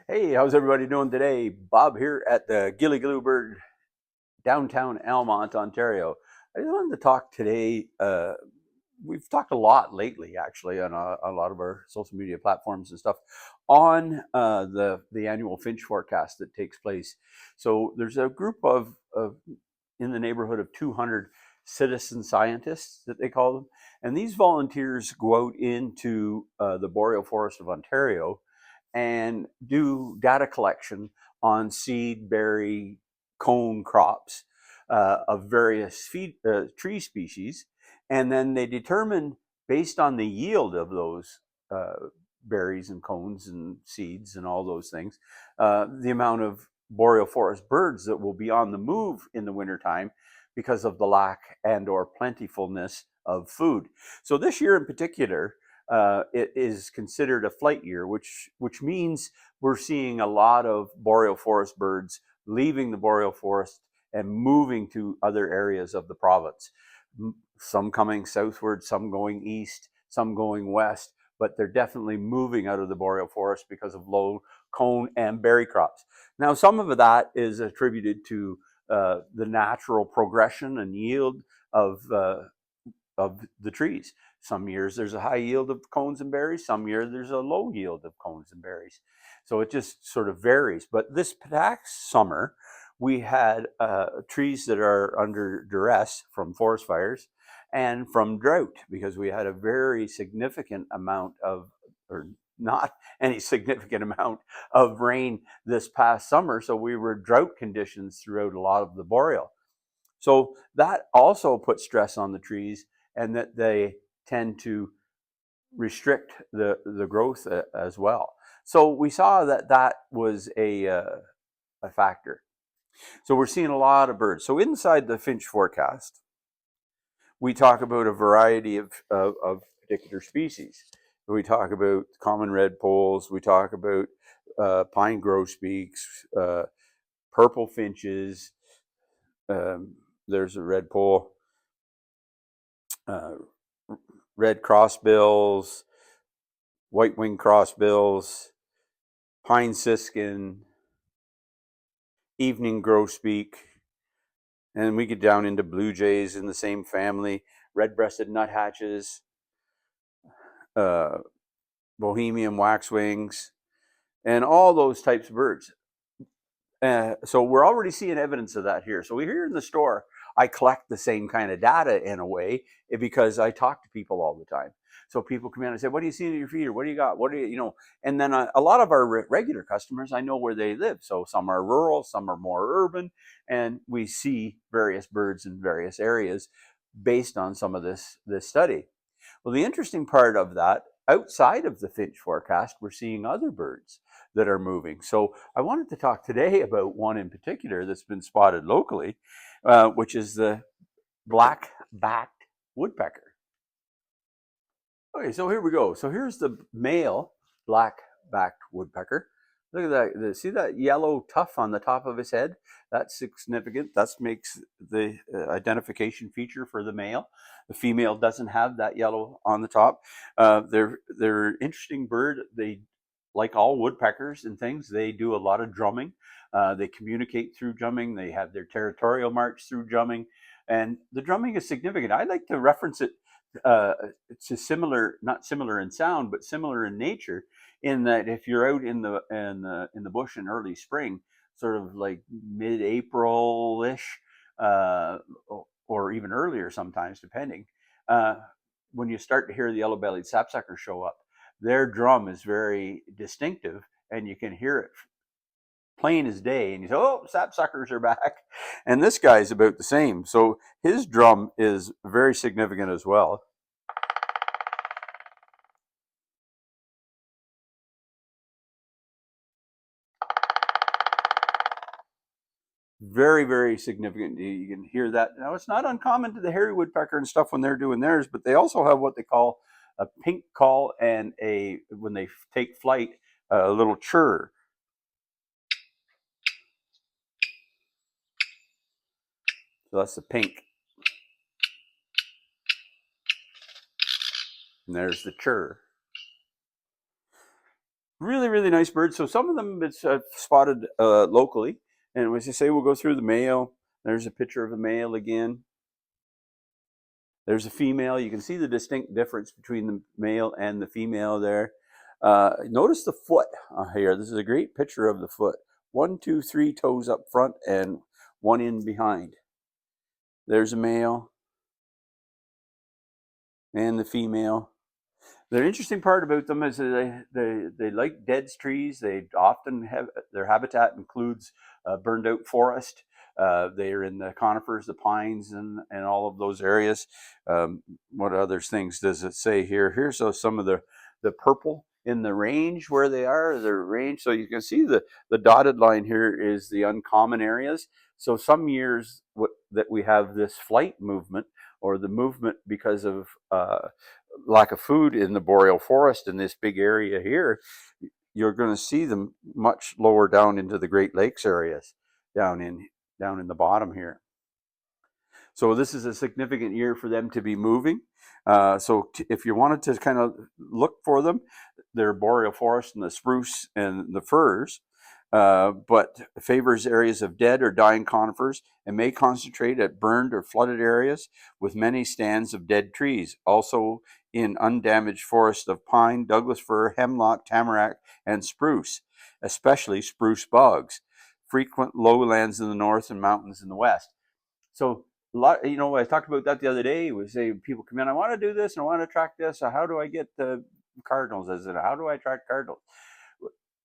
Hey, how's everybody doing today? Bob here at the Gilligallou Bird, downtown Almont, Ontario. I just wanted to talk today. We've talked a lot lately, actually, on a lot of our social media platforms and stuff, on the annual Finch Forecast that takes place. So there's a group of in the neighborhood of 200 citizen scientists that they call them, and these volunteers go out into the boreal forest of Ontario and do data collection on seed, berry, cone crops of various tree species. And then they determine, based on the yield of those berries and cones and seeds and all those things, the amount of boreal forest birds that will be on the move in the wintertime because of the lack and or plentifulness of food. So this year in particular, it is considered a flight year, which means we're seeing a lot of boreal forest birds leaving the boreal forest and moving to other areas of the province. Some coming southward, some going east, some going west, but they're definitely moving out of the boreal forest because of low cone and berry crops. Now, some of that is attributed to the natural progression and yield of the trees. Some years there's a high yield of cones and berries. Some years there's a low yield of cones and berries. So it just sort of varies. But this past summer, we had trees that are under duress from forest fires and from drought, because we had a very significant amount of, or not any significant amount of rain this past summer. So we were drought conditions throughout a lot of the boreal. So that also puts stress on the trees, and that they tend to restrict the growth as well. So we saw that that was a factor. So we're seeing a lot of birds. So inside the Finch forecast, we talk about a variety of particular species. We talk about common redpolls. We talk about pine grosbeaks, purple finches. There's a redpoll, red crossbills, white-winged crossbills, pine siskin, evening grosbeak, and we get down into blue jays in the same family, red-breasted nuthatches, Bohemian waxwings, and all those types of birds. So we're already seeing evidence of that here. So we're here in the store. I collect the same kind of data in a way because I talk to people all the time. So people come in and say, "What do you see in your feeder? What do you got? What do you, you know?" And then a lot of our regular customers, I know where they live. So some are rural, some are more urban, and we see various birds in various areas based on some of this study. Well, the interesting part of that, outside of the Finch forecast, we're seeing other birds that are moving. So I wanted to talk today about one in particular that's been spotted locally, which is the black-backed woodpecker. Okay, so here we go. So here's the male black-backed woodpecker. Look at that. See that yellow tuft on the top of his head? That's significant. That makes the identification feature for the male. The female doesn't have that yellow on the top. They're an interesting bird. They, like all woodpeckers and things, they do a lot of drumming. They communicate through drumming. They have their territorial march through drumming. And the drumming is significant. I like to reference it it's a similar, not similar in sound, but similar in nature. In that, if you're out in the bush in early spring, sort of like mid-April ish, or even earlier sometimes, depending, uh, when you start to hear the yellow-bellied sapsucker show up, their drum is very distinctive, and you can hear it plain as day, and you say, "Oh, sapsuckers are back." And this guy's about the same. So his drum is very significant as well. Very, very significant. You can hear that. Now, it's not uncommon to the hairy woodpecker and stuff when they're doing theirs, but they also have what they call a pink call, and when they take flight, a little chirr. So that's the pink. And there's the chirr. Really, really nice birds. So some of them it's spotted locally. And as I say, we'll go through the male. There's a picture of a male again. There's a female. You can see the distinct difference between the male and the female there. Notice the foot here. This is a great picture of the foot. 1, 2, 3 toes up front and one in behind. There's a male and the female. The interesting part about them is that they like dead trees. They often have their habitat includes burned out forest. They are in the conifers, the pines, and all of those areas. What other things does it say here? Here's some of the purple in the range where they are. Their range, so you can see the dotted line here is the uncommon areas. So some years that we have this flight movement or the movement because of lack of food in the boreal forest in this big area here, you're going to see them much lower down into the Great Lakes areas, down in the bottom here. So this is a significant year for them to be moving. So if you wanted to kind of look for them, they're boreal forest and the spruce and the firs, but favors areas of dead or dying conifers and may concentrate at burned or flooded areas with many stands of dead trees. Also in undamaged forests of pine, Douglas fir, hemlock, tamarack, and spruce, especially spruce bogs. Frequent lowlands in the north and mountains in the west. So a lot, I talked about that the other day. Was say people come in, I want to do this and I want to track this. So how do I get the cardinals? How do I track cardinals?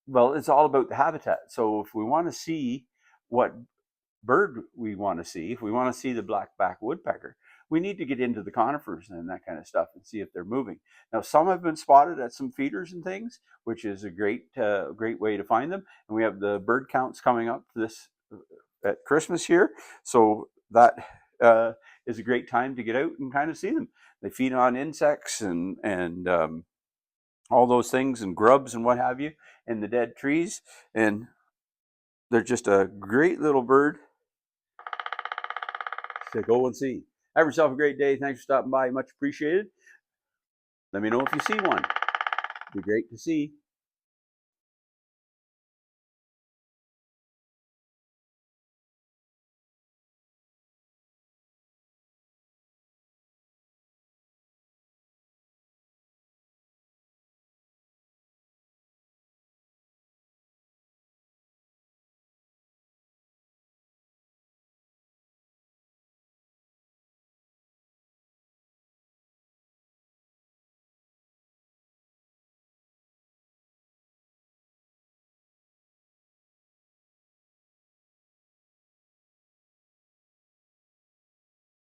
Well, it's all about the habitat. So if we want to see what bird we want to see, if we want to see the black-backed woodpecker, we need to get into the conifers and that kind of stuff and see if they're moving. Now, some have been spotted at some feeders and things, which is a great way to find them. And we have the bird counts coming up this at Christmas here, so that is a great time to get out and kind of see them. They feed on insects and all those things and grubs and what have you in the dead trees, and they're just a great little bird to go and see. Have yourself a great day. Thanks for stopping by. Much appreciated. Let me know if you see one. It'd be great to see.